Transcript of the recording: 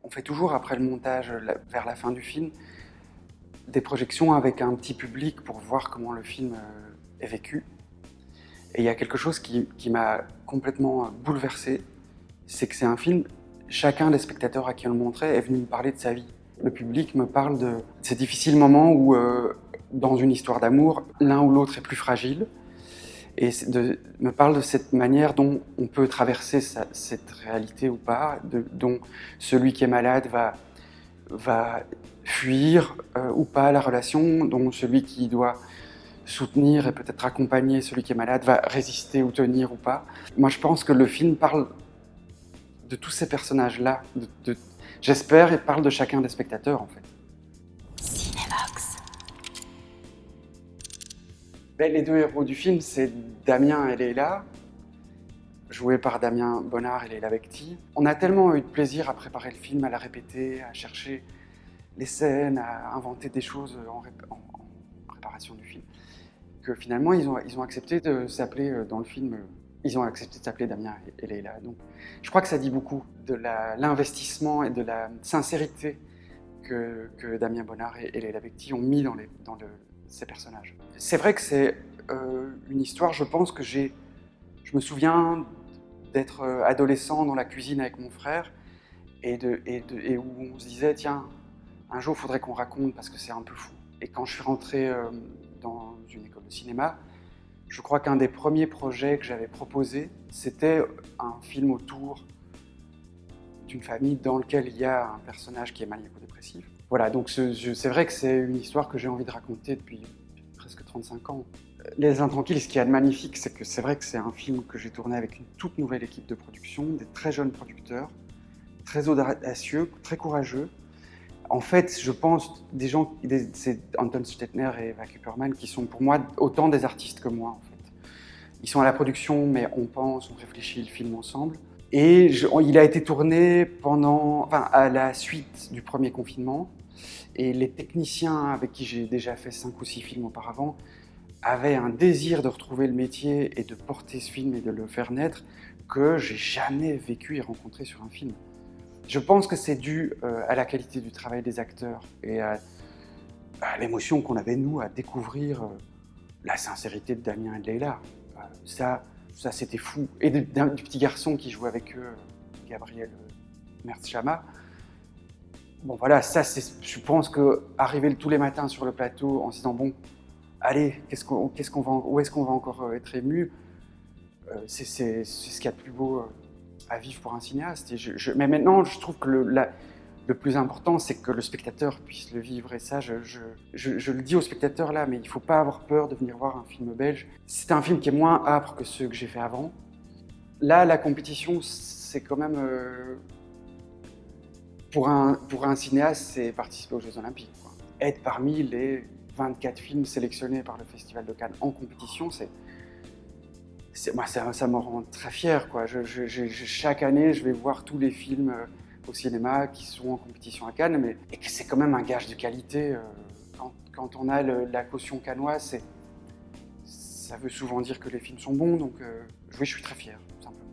On fait toujours après le montage, vers la fin du film, des projections avec un petit public pour voir comment le film est vécu. Et il y a quelque chose qui m'a complètement bouleversé, c'est que c'est un film, chacun des spectateurs à qui on le montrait est venu me parler de sa vie. Le public me parle de ces difficiles moments où, dans une histoire d'amour, l'un ou l'autre est plus fragile, et me parle de cette manière dont on peut traverser cette réalité ou pas, dont celui qui est malade va fuir ou pas la relation, dont celui qui doit soutenir et peut-être accompagner celui qui est malade va résister ou tenir ou pas. Moi, je pense que le film parle de tous ces personnages-là, j'espère, et parle de chacun des spectateurs, en fait. Cinévox. Ben, les deux héros du film, c'est Damien et Leila, joués par Damien Bonnard et Leila Bekti. On a tellement eu de plaisir à préparer le film, à la répéter, à chercher les scènes, à inventer des choses en préparation du film, que finalement, ils ont accepté de s'appeler dans le film, ils ont accepté de s'appeler Damien et Leila. Donc, je crois que ça dit beaucoup de l'investissement et de la sincérité que Damien Bonnard et Leila Bekti ont mis dans ces personnages. C'est vrai que c'est une histoire, je pense que je me souviens d'être adolescent dans la cuisine avec mon frère et où on se disait, tiens, un jour, il faudrait qu'on raconte parce que c'est un peu fou. Et quand je suis rentré dans une école de cinéma, je crois qu'un des premiers projets que j'avais proposé, c'était un film autour d'une famille dans lequel il y a un personnage qui est maniaco-dépressif. Voilà, donc c'est vrai que c'est une histoire que j'ai envie de raconter depuis presque 35 ans. Les Intranquilles, ce qu'il y a de magnifique, c'est que c'est vrai que c'est un film que j'ai tourné avec une toute nouvelle équipe de production, des très jeunes producteurs, très audacieux, très courageux. En fait, je pense, c'est Anton Stettner et Eva Kuperman qui sont pour moi autant des artistes que moi, en fait. Ils sont à la production, mais on pense, on réfléchit le film ensemble. Et il a été tourné à la suite du premier confinement. Et les techniciens avec qui j'ai déjà fait 5 ou 6 films auparavant avaient un désir de retrouver le métier et de porter ce film et de le faire naître que j'ai jamais vécu et rencontré sur un film. Je pense que c'est dû à la qualité du travail des acteurs et à l'émotion qu'on avait, nous, à découvrir la sincérité de Damien et de Leila. Ça c'était fou. Et du petit garçon qui jouait avec eux, Gabriel Mertz-Chama. Bon, voilà, je pense qu'arriver tous les matins sur le plateau en se disant, bon, allez, où est-ce qu'on va encore être ému, c'est ce qu'il y a de plus beau à vivre pour un cinéaste. Mais maintenant, je trouve que le plus important, c'est que le spectateur puisse le vivre. Et ça, je le dis aux spectateurs là, mais il ne faut pas avoir peur de venir voir un film belge. C'est un film qui est moins âpre que ceux que j'ai fait avant. Là, la compétition, c'est quand même... pour un cinéaste, c'est participer aux Jeux Olympiques, quoi. Être parmi les 24 films sélectionnés par le Festival de Cannes en compétition, moi, ça me rend très fier, quoi. Chaque année, je vais voir tous les films au cinéma qui sont en compétition à Cannes, et que c'est quand même un gage de qualité. Quand on a la caution cannoise, ça veut souvent dire que les films sont bons, donc oui, je suis très fier, simplement.